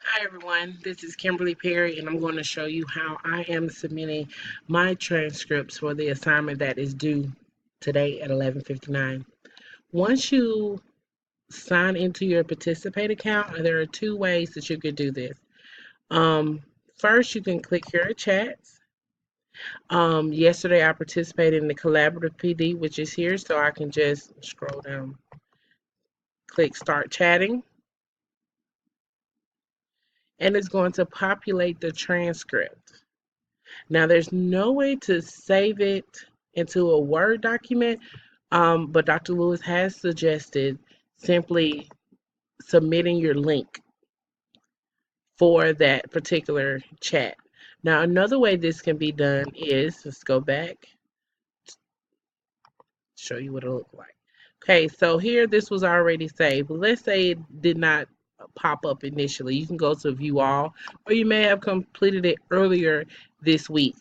Hi everyone, this is Kimberly Perry and I'm going to show you how I am submitting my transcripts for the assignment that is due today at 11:59. Once you sign into your Participate account, there are two ways that you could do this. Um, First, you can click your chats. Yesterday I participated in the collaborative PD, which is here, so I can just scroll down, click Start Chatting, and it's going to populate the transcript. Now, there's no way to save it into a Word document, but Dr. Lewis has suggested simply submitting your link for that particular chat. Now, another way this can be done is, let's go back, show you what it looks like. Okay, so here this was already saved. But let's say it did not pop up initially. You can go to View All, or you may have completed it earlier this week.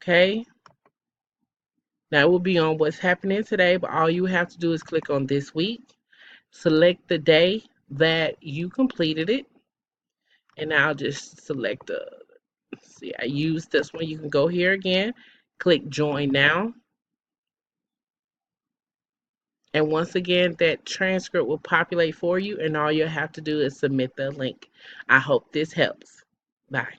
Okay, now it will be on what's happening today, but all you have to do is click on this week, select the day that you completed it, and I'll just select the, see, I use this one. You can go here again, click join now, and once again, that transcript will populate for you, and all you'll have to do is submit the link. I hope this helps. Bye.